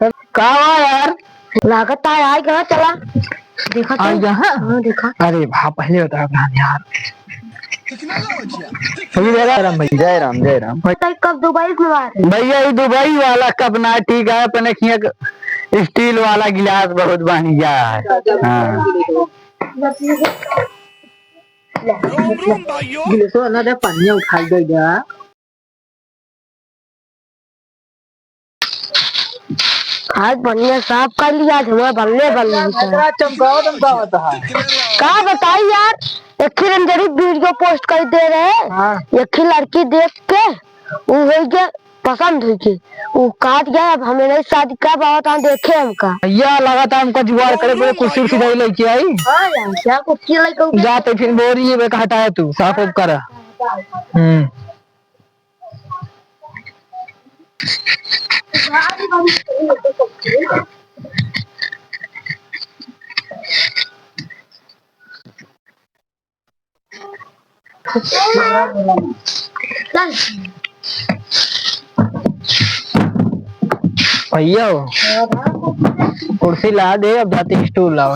कहा हुआ यार? लागत है यार, कहाँ चला? देखा तो यहाँ। हाँ देखा। अरे भाई पहले बता यार। जय राम भैया, जय राम जय राम। कब दुबई में आ रहे? भैया ये दुबई वाला कप ना ठीक है, अपने स्टील वाला गिलास बहुत बढ़िया है। हाँ गिलासो ना दे पानी उठाई देगा। आज बढ़िया साफ कर लिया, धुआं बल्ले बल्ले चमकाओ चमकाओ कहा बताई यार। एक ही रंजरी वीडियो पोस्ट कर दे रहे हैं। एक ही लड़की देख के वो हो गया पसंद हुई के वो काट गया। अब हमें नहीं शादी का बहुत हम देखे हमका भैया लगा था हमको जुगाड़ करे पूरे कुर्सी उर्सी दे लेके आई। क्या कुर्सी लेके जाते फिर बोरी है हटाया तू साफ उफ कर। भैया कुर्सी ला दे, अब जाते स्टूल लाओ।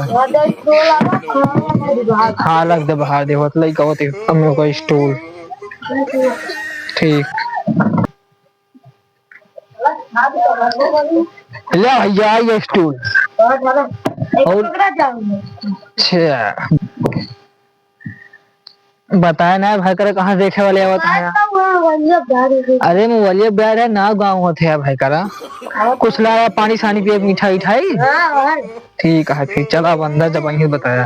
हाँ लग दे बाहर दे होत लइका होते हम को स्टूल। ठीक ले भैया ये स्टूल। अच्छा बताया ना भाई करे कहाँ देखे वाले आवत है? अरे मोबाइल ब्याह है ना गाँव होते है भाई करा कुछ लाया पानी सानी पिए मिठाई मिठाई। ठीक है फिर चला बंदा जब अही बताया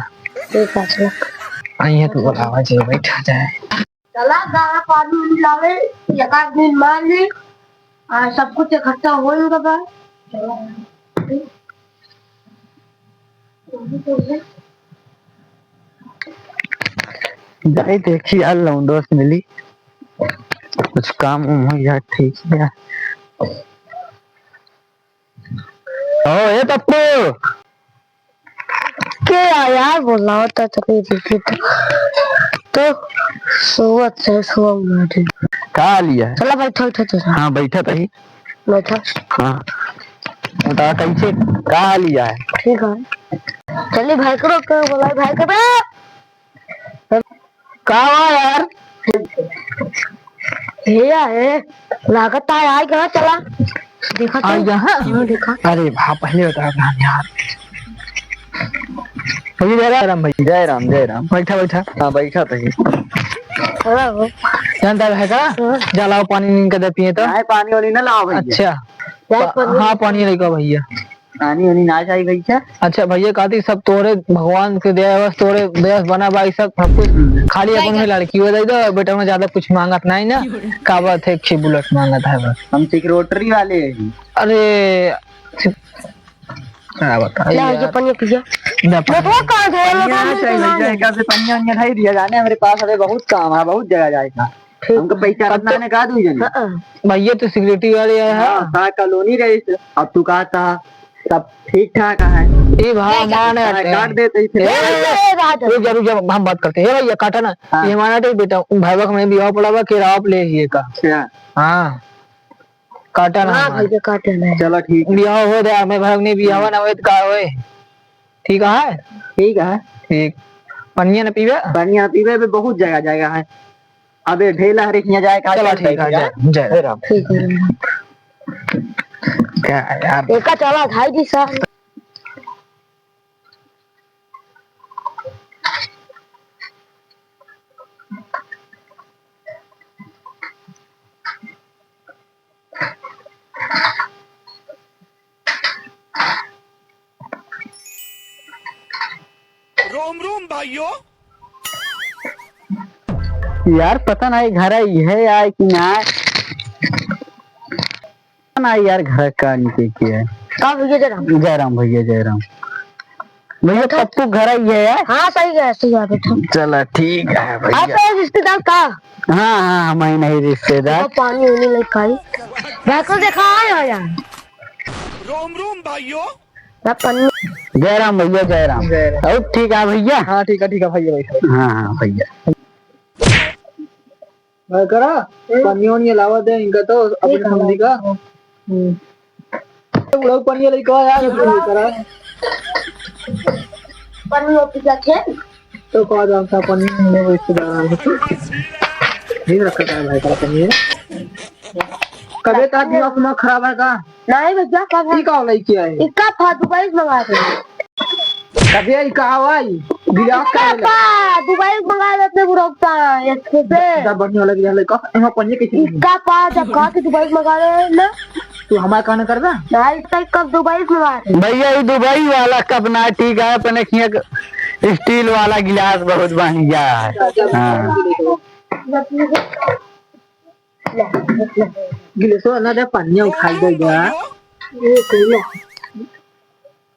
अही तू बोलावा जे बैठा जाए। चला गाना पानी लावे एक आध दिन मान ली सब कुछ इकट्ठा हो गया। जाए देखी यार लौंडो से मिली कुछ काम हो यार। ठीक है ओ ये पप्पू क्या यार बोलना होता चले देखी तो सोवत से सोवत कहा लिया? चला बैठा बैठा। हाँ बैठा था ही बैठा। हाँ बता कैसे कहा लिया है? ठीक है चलिए भाई करो बोला भाई करो कहा यार? भैया है लागत है यार, कहाँ चला? देखा तो यहाँ देखा। अरे भा पहले बता यार। जय राम भैया, जय राम जय राम। बैठा बैठा। हाँ बैठा था जानता है का जलाओ पानी नींद कर पिए तो पानी वानी ना लाओ भैया। अच्छा हाँ पानी लेगा भैया। पानी वानी ना चाहिए भैया। अच्छा भैया कहती सब तोरे भगवान के दया बस तोरे दया बना भाई सब कुछ खाली अपन में लड़की हो जाए बेटा में ज्यादा कुछ मांगत नहीं ना का बात है बुलेट मांगत है बस। हम सिक्योरिटी वाले हैं। अरे क्या बता यार पानी पिया दिया जाने मेरे पास अरे बहुत काम है बहुत जगह जाएगा हमको पैसा रखना ने कहा दू भैया तो सिक्योरिटी वाले है कॉलोनी रही। अब तू कहा था सब ठीक ठाक है ये भाई काट देते जरूर जब हम बात करते हैं भैया काटा ना ये हमारा बेटा भाई में भी पड़ा के आप ले का। हाँ काटा ना भैया काटे ना। चलो ठीक बिहाव हो रहा मैं भाग ने बिहाव ना होत का होए। ठीक है ठीक है ठीक पनिया न पीवे भी बहुत जगह जाएगा है। अबे ढेला हरे किया जाएगा। चलो ठीक है जय राम। ठीक है क्या यार एका चला भाई जी सर रोम रोम भाइयों। यार पता नहीं घर है यार कि ना यार घर का नीचे की है। जय राम भैया जय राम भैया पप्पू घर ही है यार। हाँ सही है बेटा। चला ठीक है भैया। आप रिश्तेदार का? हाँ हाँ मैं नहीं रिश्तेदार। पानी होने लगा को देखा है यार। रोम रोम भाइयों। जय राम भैया जय राम। अब ठीक है भैया। हाँ ठीक है भैया भैया। हाँ हाँ भैया करा पानी वानी लावा दे इनका तो अपने समझी का। बुढ़ऊ पनिया लइका यार करा पन्नी पिज्जा थे तो कहा जाता पनिया में रिश्तेदार ठीक रखा है भाई का पनिया कबे का दिमाग खराब है का नहीं भैया कब ठीक है लइकी है इसका फादू दुबई मंगा दे कबे ई का हवाई गिलास का दुबई मंगा देते बुढ़ौता इसको से दा बढ़िया लग रहा लइका एमा पनिया कैसे इसका पा जब कहा कि दुबई मंगा रहे ना तू हमारा कहना कर दा नहीं तक कब दुबई मंगा रहे भैया ये दुबई वाला कप ना ठीक है अपने स्टील वाला गिलास बहुत बढ़िया है। हाँ गिलासो ना दे पनिया उठा दे जा ये कोई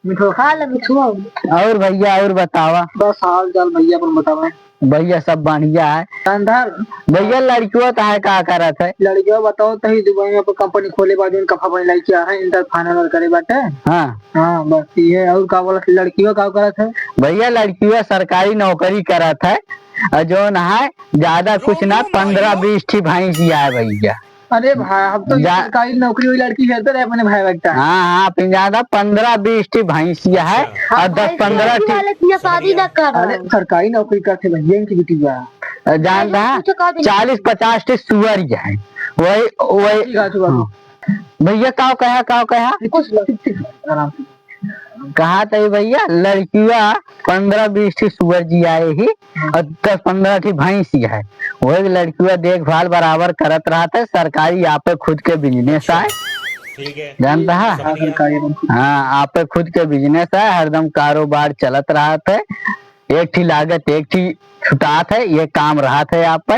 मिठो खा ले मिठू और भैया और बतावा बस हाल चाल भैया पर बतावा भैया सब बढ़िया है। अंदर भैया लड़कियों तो है का करत है लड़कियों बताओ तही दुबई में कंपनी खोले बाद में कफा बन लाइक है इंटर फाइनल करे बाटे हाँ हां बस ये और का बोला लड़कियों का करत है भैया लड़कियों सरकारी नौकरी करत है और जो न है ज्यादा कुछ ना 15-20 ठी भैंस है भैया। अरे भाई अब तो सरकारी नौकरी हुई लड़की है तो अपने भाई लगता है हाँ हाँ ज्यादा 15-20 ठी भैंसिया है और 10-15 ठी वाले शादी ना कर अरे सरकारी नौकरी करते भैया इनकी बेटी बा जानता है 40-50 ठी सुअर है वही भैया काव कहा आराम से कहा था भैया लड़कियां 15-20 ठी सुअर जी आए ही और 10-15 ठी भैंस है वही लड़कियां देखभाल बराबर करत रहा था सरकारी यहाँ पे खुद के बिजनेस है जानता है हाँ आप पे खुद के बिजनेस है हरदम कारोबार चलत रहा था एक ठी लागत एक ठी छुटात है ये काम रहा था आप पे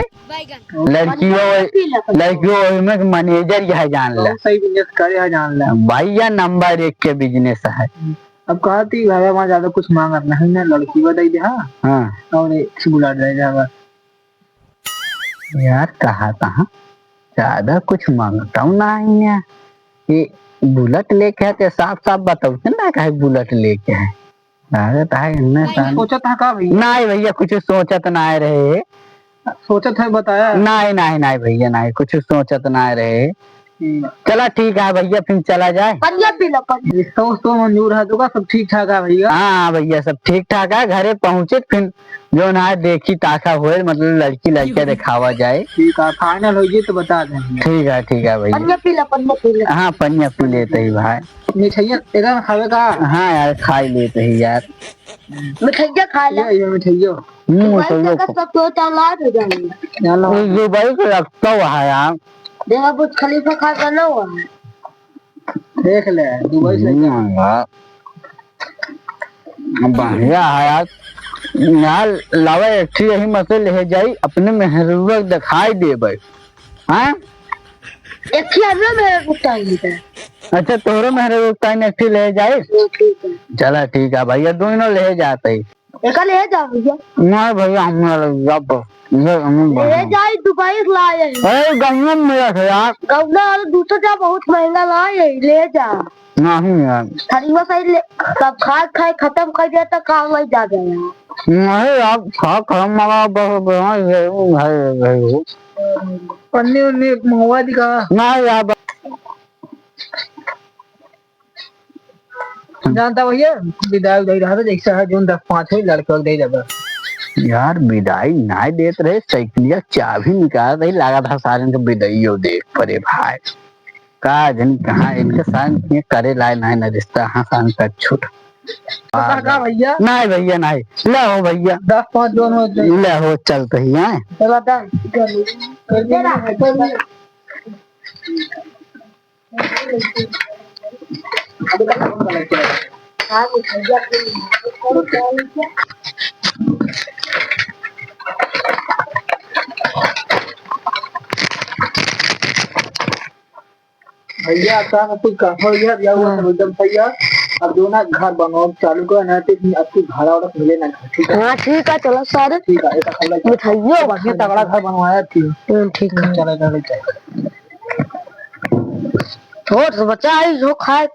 लड़कियों में मैनेजर यह जान ले सही बिजनेस करे है जान ले भैया नंबर 1 के बिजनेस है। अब कहा थी भाई वहाँ ज्यादा कुछ मांग नहीं ना लड़की बताई दे हाँ और बुला दे जाएगा यार कहा था ज्यादा कुछ मांगता हूँ ना ये बुलेट लेके है साफ साफ बताओ ना कहे बुलेट लेके है सोचा था का भैया नहीं भैया कुछ सोचत ना रहे सोचत है बताया नहीं भैया नहीं कुछ सोचत ना रहे चला ठीक है भैया फिर चला जाए तो मंजूर है तो सब ठीक ठाक है भैया हाँ भैया सब ठीक ठाक है घरे पहुँचे फिर जो ना देखी ताका हुए मतलब लड़की दिखावा जाए ठीक है फाइनल हो तो बता दें ठीक है भैया हाँ पनिया पी लेते ही भाई मिठाइया तेरा खावे का हाँ यार खाई लेते ही यार मिठाइया खा ले मिठाइया दुबई को रखता हुआ है यार देखा बुर्ज खलीफा खा कर ना हुआ देख ले दुबई से बढ़िया है यार लावे एक यही मसे ले जाई अपने मेहरूबा दिखाई दे भाई हाँ एक ही हमरा मेरा कुत्ता है अच्छा तोरो मेहरूबा एक ले जाए चला ठीक है भैया दोनों ले जाते एक ले जा भैया नहीं भैया हम ले जाए दुबई लाए गंगा में रखे यार गंगा वाला दूसरा जा बहुत महंगा लाए ले जा नहीं यार खरीवा सही सब खाए खत्म कर दिया तो काम लग जा गया नहीं आप खा मारा पन्नी उन्नी मंगवा दी का नहीं यार जानता भैया विदाई दे रहा था जैसे है जो 10-5 लड़के दे देगा यार विदाई नहीं देते रहे साइकिलिया चाबी निकाल रही लगा था सारे को विदाई देख परे भाई का जन कहाँ इनके साथ करे लाए नहीं ना रिश्ता हाँ सान का छूट भैया नहीं भैया नहीं ले हो भैया 10-5 दोनों ले हो चलते ही है भैया आपका कुछ काम हो गया एकदम भैया अब जो ना घर बनाओ चालू करो ना तो आपकी भाड़ा वाड़ा मिले ना ठीक है हाँ ठीक है चलो सारे ठीक है मिठाइयों बढ़िया तगड़ा घर बनवाया थी ठीक है चलो छोड़ बच्चा जो खाए